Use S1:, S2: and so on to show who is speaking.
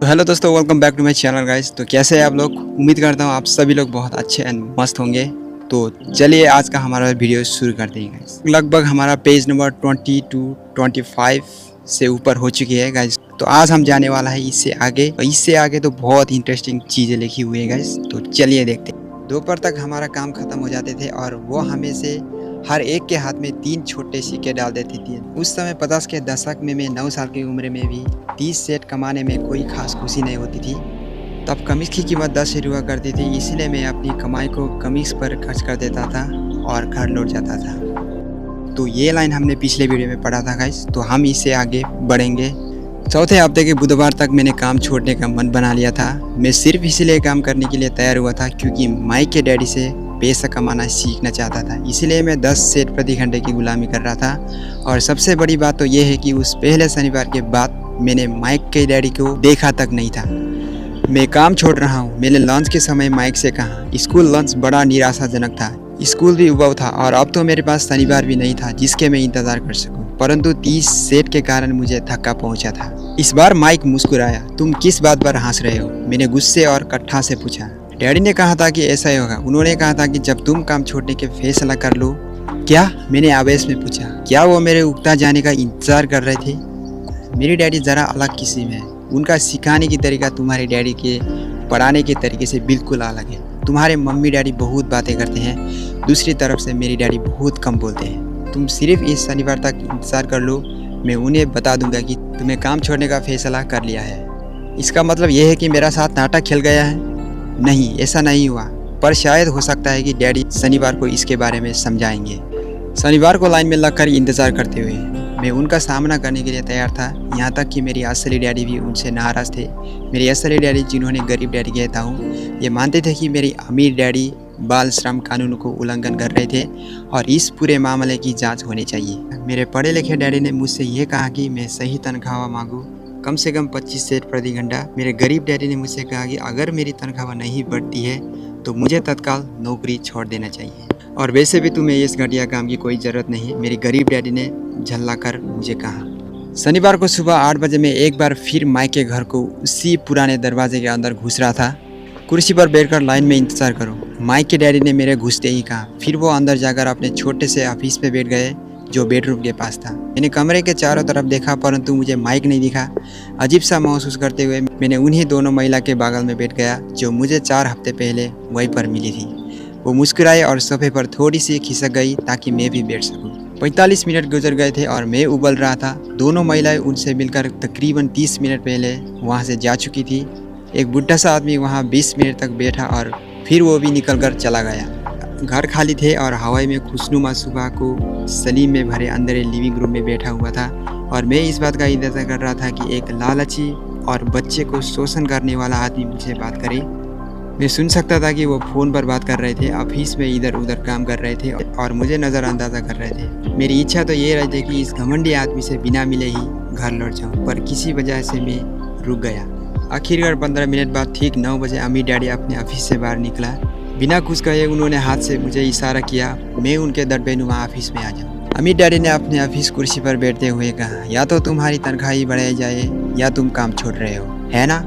S1: तो हेलो दोस्तों, welcome back to my channel guys. तो कैसे हैं आप लोग? उम्मीद करता हूँ आप सभी लोग बहुत अच्छे एंड मस्त होंगे। तो चलिए आज का हमारा वीडियो शुरू करते हैं गाइस। लगभग हमारा पेज नंबर 20 टू 25 से ऊपर हो चुकी है गाइस। तो आज हम जाने वाला है इससे आगे तो बहुत इंटरेस्टिंग चीज़ें लिखी हुई है गाइस। तो चलिए देखते हैं। दोपहर तक हमारा काम खत्म हो जाते थे और वो हमें से हर एक के हाथ में 3 छोटे सिक्के डाल देती थी। उस समय 50 के दशक में मैं 9 साल की उम्र में भी 30 सेट कमाने में कोई खास खुशी नहीं होती थी। तब कमीज़ की कीमत 10 रुपया करती थी, इसलिए मैं अपनी कमाई को कमीज़ पर खर्च कर देता था और घर लौट जाता था। तो ये लाइन हमने पिछले वीडियो में पढ़ा था गाइस। तो हम इससे आगे बढ़ेंगे। चौथे हफ्ते के बुधवार तक मैंने काम छोड़ने का मन बना लिया था। मैं सिर्फ इसीलिए काम करने के लिए तैयार हुआ था क्योंकि माइक के डैडी से पैसा कमाना सीखना चाहता था। इसलिए मैं 10 सेट प्रति घंटे की गुलामी कर रहा था। और सबसे बड़ी बात तो ये है कि उस पहले शनिवार के बाद मैंने माइक के डैडी को देखा तक नहीं था। मैं काम छोड़ रहा हूँ, मैंने लंच के समय माइक से कहा। स्कूल लंच बड़ा निराशाजनक था, स्कूल भी उबाऊ था और अब तो मेरे पास शनिवार भी नहीं था जिसके मैं इंतज़ार कर सकूं। परंतु 30 सेट के कारण मुझे धक्का पहुंचा था। इस बार माइक मुस्कुराया। तुम किस बात पर हंस रहे हो? मैंने गुस्से और कट्ठा से पूछा। डैडी ने कहा था कि ऐसा ही होगा। उन्होंने कहा था कि जब तुम काम छोड़ने के फैसला कर लो। क्या? मैंने आवेश में पूछा। क्या वो मेरे उगता जाने का इंतजार कर रहे थे? मेरी डैडी ज़रा अलग किस्म है। उनका सिखाने की तरीका तुम्हारे डैडी के पढ़ाने के तरीके से बिल्कुल अलग है। तुम्हारे मम्मी डैडी बहुत बातें करते हैं, दूसरी तरफ से मेरी डैडी बहुत कम बोलते हैं। तुम सिर्फ इस शनिवार तक इंतज़ार कर लो, मैं उन्हें बता दूंगा कि तुम्हें काम छोड़ने का फैसला कर लिया है। इसका मतलब यह है कि मेरा साथ नाटक खेल गया है? नहीं, ऐसा नहीं हुआ, पर शायद हो सकता है कि डैडी शनिवार को इसके बारे में समझाएंगे। शनिवार को लाइन में लगकर इंतज़ार करते हुए मैं उनका सामना करने के लिए तैयार था। यहाँ तक कि मेरी असली डैडी भी उनसे नाराज़ थे। मेरी असली डैडी, जिन्होंने गरीब डैडी कहता हूँ, ये मानते थे कि मेरी अमीर डैडी बाल श्रम कानून को उल्लंघन कर रहे थे और इस पूरे मामले की जांच होनी चाहिए। मेरे पढ़े लिखे डैडी ने मुझसे ये कहा कि मैं सही तनख्वाह मांगूँ, कम से कम 25 सेट प्रति घंटा। मेरे गरीब डैडी ने मुझसे कहा कि अगर मेरी तनख्वाह नहीं बढ़ती है तो मुझे तत्काल नौकरी छोड़ देना चाहिए। और वैसे भी तुम्हें इस घटिया काम की कोई ज़रूरत नहीं है, मेरी गरीब डैडी ने झल्ला कर मुझे कहा। शनिवार को सुबह 8 बजे मैं एक बार फिर माइक के घर को उसी पुराने दरवाजे के अंदर घुस रहा था। कुर्सी पर बैठकर लाइन में इंतज़ार करो, माइक के डैडी ने मेरे घुसते ही कहा। फिर वो अंदर जाकर अपने छोटे से ऑफिस पे बैठ गए जो बेडरूम के पास था। मैंने कमरे के चारों तरफ देखा परंतु मुझे माइक नहीं दिखा। अजीब सा महसूस करते हुए मैंने उन्हीं दोनों महिला के बगल में बैठ गया जो मुझे 4 हफ्ते पहले वहीं पर मिली थी। वो मुस्कुराए और सोफे पर थोड़ी सी खिसक गई ताकि मैं भी बैठ सकूं। 45 मिनट गुजर गए थे और मैं उबल रहा था। दोनों महिलाएं उनसे मिलकर तकरीबन 30 मिनट पहले वहाँ से जा चुकी थी। एक बुढ़ा सा आदमी वहाँ 20 मिनट तक बैठा और फिर वो भी निकल कर चला गया। घर खाली थे और हवाई में खुशनुमा सुबह को सलीम में भरे अंदर लिविंग रूम में बैठा हुआ था और मैं इस बात का इंतजार कर रहा था कि एक लालची और बच्चे को शोषण करने वाला आदमी मुझसे बात करे। मैं सुन सकता था कि वो फ़ोन पर बात कर रहे थे, ऑफिस में इधर उधर काम कर रहे थे और मुझे नज़रअंदाज़ा कर रहे थे। मेरी इच्छा तो ये रही थी कि इस घमंडी आदमी से बिना मिले ही घर लौट जाऊँ, पर किसी वजह से मैं रुक गया। आखिरकार 15 मिनट बाद ठीक 9 बजे अमीर डैडी अपने ऑफिस से बाहर निकला। बिना कुछ कहे उन्होंने हाथ से मुझे इशारा किया मैं उनके दरबेनुमा ऑफिस में आ जाऊँ। अमीर डैडी ने अपने ऑफिस कुर्सी पर बैठते हुए कहा, या तो तुम्हारी तनख्वाह ही बढ़ाई जाए या तुम काम छोड़ रहे हो, है ना?